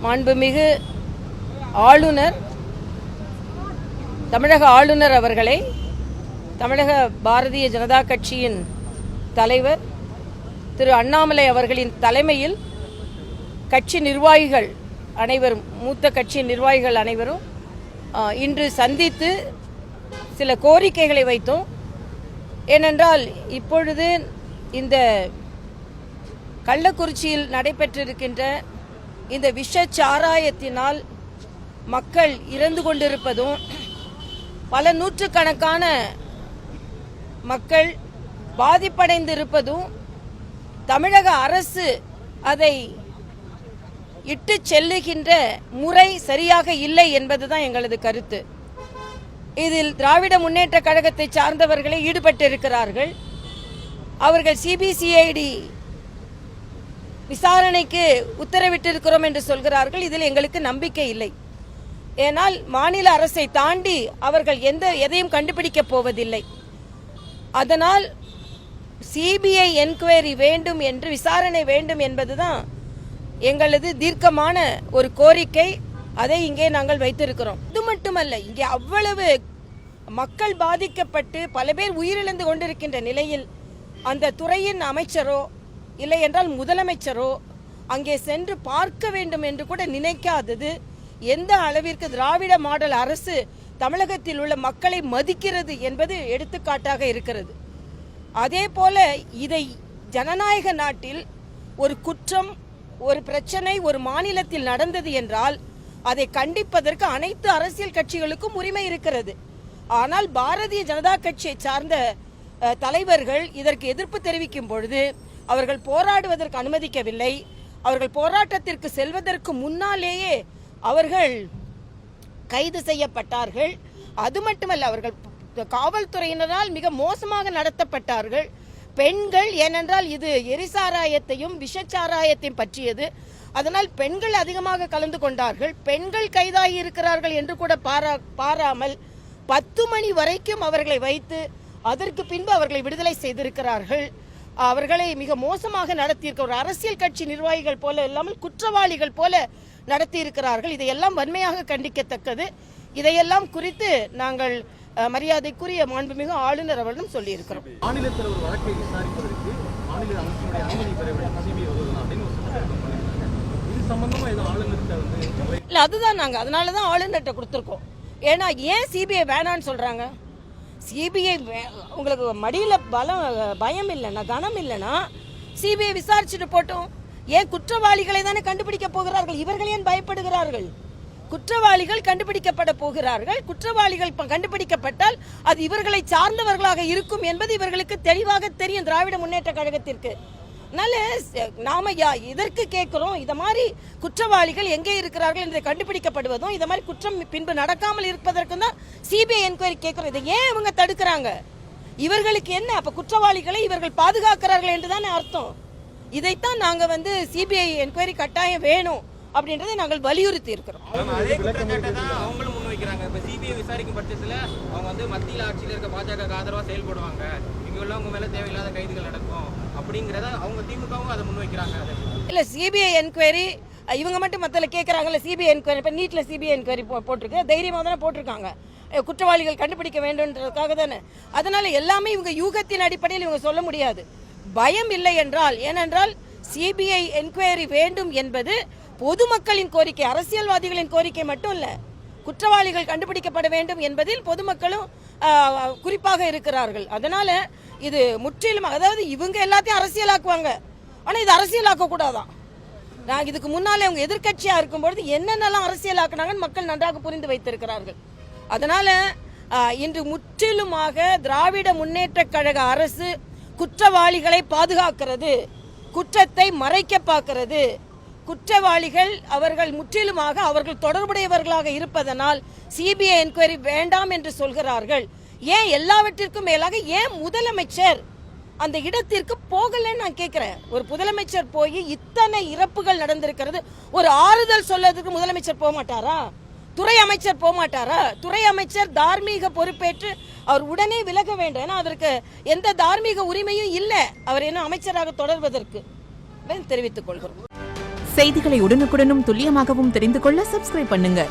மாண்புமிகு ஆளுநர் தமிழக ஆளுநர் அவர்களை தமிழக பாரதிய ஜனதா கட்சியின் தலைவர் திரு அண்ணாமலை அவர்களின் தலைமையில் கட்சி நிர்வாகிகள் அனைவரும் மூத்த கட்சி நிர்வாகிகள் அனைவரும் இன்று சந்தித்து சில கோரிக்கைகளை வைத்தோம். ஏனென்றால் இப்பொழுது இந்த கள்ளக்குறிச்சியில் நடைபெற்றிருக்கின்ற இந்த விஷச்சாராயத்தினால் மக்கள் இறந்து கொண்டிருப்பதும் பல நூற்றுக்கணக்கான மக்கள் பாதிப்படைந்திருப்பதும் தமிழக அரசு அதை இட்டு செல்லுகின்ற முறை சரியாக இல்லை என்பதுதான் எங்களது கருத்து. இதில் திராவிட முன்னேற்ற கழகத்தை சார்ந்தவர்களே ஈடுபட்டிருக்கிறார்கள். அவர்கள் சிபிசிஐடி விசாரணைக்கு உத்தரவிட்டிருக்கிறோம் என்று சொல்கிறார்கள். இதில் எங்களுக்கு நம்பிக்கை இல்லை. ஏனால் மாநில அரசை தாண்டி அவர்கள் எதையும் கண்டுபிடிக்கப் போவதில்லை. அதனால் சிபிஐ என்கொயரி வேண்டும் என்று, விசாரணை வேண்டும் என்பதுதான் எங்களது தீர்க்கமான ஒரு கோரிக்கை. அதை இங்கே நாங்கள் வைத்திருக்கிறோம். இது மட்டுமல்ல, இங்கே அவ்வளவு மக்கள் பாதிக்கப்பட்டு பல பேர் உயிரிழந்து கொண்டிருக்கின்ற நிலையில் அந்த துறையின் அமைச்சரோ இல்லை என்றால் முதலமைச்சரோ அங்கே சென்று பார்க்க வேண்டும் என்று கூட நினைக்காதது எந்த அளவிற்கு திராவிட மாடல் அரசு தமிழகத்தில் உள்ள மக்களை மதிக்கிறது என்பது எடுத்துக்காட்டாக இருக்கிறது. அதே போல இதை ஜனநாயக நாட்டில் ஒரு குற்றம், ஒரு பிரச்சனை ஒரு மாநிலத்தில் நடந்தது என்றால் அதை கண்டிப்பதற்கு அனைத்து அரசியல் கட்சிகளுக்கும் உரிமை இருக்கிறது. ஆனால் பாரதிய ஜனதா கட்சியை சார்ந்த தலைவர்கள் இதற்கு எதிர்ப்பு தெரிவிக்கும் பொழுது அவர்கள் போராடுவதற்கு அனுமதிக்கவில்லை. அவர்கள் போராட்டத்திற்கு செல்வதற்கு முன்னாலேயே அவர்கள் கைது செய்யப்பட்டார்கள். அது மட்டுமல்ல, அவர்கள் காவல்துறையினரால் மிக மோசமாக நடத்தப்பட்டார்கள். பெண்கள், ஏனென்றால் இது எரிசாராயத்தையும் விஷச்சாராயத்தையும் பற்றியது, அதனால் பெண்கள் அதிகமாக கலந்து கொண்டார்கள். பெண்கள் கைதாகி இருக்கிறார்கள் என்று கூட பாராமல் 10 மணி வரைக்கும் அவர்களை வைத்து அதற்கு பின்பு அவர்களை விடுதலை செய்திருக்கிறார்கள். அவர்களை மிக மோசமாக நடத்தியிருக்க ஒரு அரசியல் கட்சி நிர்வாகிகள் போல இல்லாமல் குற்றவாளிகள் போல நடத்தி இருக்கிறார்கள். இதையெல்லாம் வன்மையாக கண்டிக்கத்தக்கது. இதையெல்லாம் குறித்து நாங்கள் மரியாதைக்குரிய மாண்புமிகு ஆளுநர் அவர்களும் சொல்லியிருக்கிறோம். மாநிலத்தில் ஒரு வழக்கை விசாரிப்பதற்கு மாநில அரசுடைய அனுமதி பெற வேண்டும் இது சம்பந்தமா ஏதோ ஆளுநர்கிட்ட இல்ல, அதுதான் நாங்க அதனாலதான் ஆளுநர்கிட்ட கொடுத்துருக்கோம். ஏன்னா ஏன் சிபிஐ வேணான்னு சொல்றாங்க? சிபிஐ உங்களுக்கு மடியில பயம் இல்லைன்னா, கனம் இல்லைன்னா சிபிஐ விசாரிச்சுட்டு போட்டோம். ஏன் குற்றவாளிகளை தானே கண்டுபிடிக்க போகிறார்கள். இவர்கள் ஏன் பயப்படுகிறார்கள்? குற்றவாளிகள் கண்டுபிடிக்கப்பட போகிறார்கள். குற்றவாளிகள் கண்டுபிடிக்கப்பட்டால் அது இவர்களை சார்ந்தவர்களாக இருக்கும் என்பது இவர்களுக்கு தெளிவாக தெரியும் திராவிட முன்னேற்ற கழகத்திற்கு. அதனால நாம இதற்கு கேட்கிறோம், இத மாதிரி குற்றவாளிகள் எங்கே இருக்கிறார்கள் என்று கண்டுபிடிக்கப்படுவதும், இத மாதிரி குற்றம் பின்பு நடக்காமல் இருப்பதற்கும் தான் சிபிஐ என்கொயரி கேட்கிறோம். இதை ஏன் இவங்க தடுக்கிறாங்க? இவர்களுக்கு என்ன? அப்ப குற்றவாளிகளை இவர்கள் பாதுகாக்கிறார்கள் என்றுதானே அர்த்தம். இதைத்தான் நாங்க சிபிஐ என்கொயரி கட்டாயம் வேணும் அப்படின்றதை நாங்கள் வலியுறுத்தி இருக்கிறோம். அதே குற்றச்சாட்டை தான் அவங்களும் முன்வைக்கிறாங்க. இப்ப சிபிஐ விசாரிக்கும் பட்சத்துல அவங்க மத்தியில் ஆட்சியில் இருக்க பாஜக ஆதரவா செயல்படுவாங்க, இங்க உள்ளவங்க மேல தேவையில்லாத கைதுகள் நடக்கும் அப்படிங்கறத அவங்க திமுகவும் அதை முன்வைக்கிறாங்க. இல்ல, சிபிஐ என்கொயரி இவங்க மட்டும் மத்தல கேட்கறாங்கல்ல. சிபிஐ என்கொயரி இப்ப நீட்ல சிபிஐ என்கொயரி போட்டிருக்கு, தைரியமா தானே போட்டிருக்காங்க. குற்றவாளிகள் கண்டுபிடிக்க வேண்டும்ன்றதுக்காக தானே. அதனால எல்லாமே இவங்க யூகத்தின் அடிப்படையில் இவங்க சொல்ல முடியாது. பயம் இல்லை என்றால், ஏனென்றால் சிபிஐ என்கொயரி வேண்டும் என்பது பொதுமக்களின் கோரிக்கை, அரசியல்வாதிகளின் கோரிக்கை மட்டும் இல்ல. குற்றவாளிகள் கண்டுபிடிக்கப்பட வேண்டும் என்பதில் பொதுமக்களும் குறிப்பாக இருக்கிறார்கள். அதனால இது முற்றிலும், அதாவது இவங்க எல்லாத்தையும் அரசியலாக்குவாங்க, ஆனா இது அரசியலாக்க கூடாதான். நான் இதுக்கு முன்னாலே அவங்க எதிர்கட்சியா இருக்கும்பொழுது என்னென்னலாம் அரசியலாக்குனாங்கன்னு மக்கள் நன்றாக புரிந்து வைத்திருக்கிறார்கள். அதனால இன்று முற்றிலுமாக திராவிட முன்னேற்ற கழக அரசு குற்றவாளிகளை பாதுகாக்கிறது, குற்றத்தை மறைக்க பார்க்கிறது. குற்றவாளிகள் அவர்கள் முற்றிலுமாக அவர்கள் தொடர்புடையவர்களாக இருப்பதனால் சிபிஐ என்கொயரி வேண்டாம் என்று சொல்கிறார்கள். ஏன் எல்லாவற்றிற்கும் மேலாக ஏன் முதலமைச்சர் அந்த இடத்திற்கு போகலன்னு நான் கேட்கிறேன். ஒரு முதலமைச்சர் போய் இத்தனை இறப்புகள் நடந்திருக்கிறது, ஒரு ஆறுதல் சொல்லதுக்கு முதலமைச்சர் போக மாட்டாரா? துறை அமைச்சர் போக மாட்டாரா? துறை அமைச்சர் தார்மீக பொறுப்பேற்று அவர் உடனே விலக வேண்டும். ஏன்னா அதற்கு எந்த தார்மீக உரிமையும் இல்லை அவர் என்ன அமைச்சராக தொடர்வதற்கு தெரிவித்துக் கொள்கிறோம். செய்திகளை உடனுக்குடனும் துல்லியமாகவும் தெரிந்து கொள்ள சப்ஸ்கிரைப் பண்ணுங்க.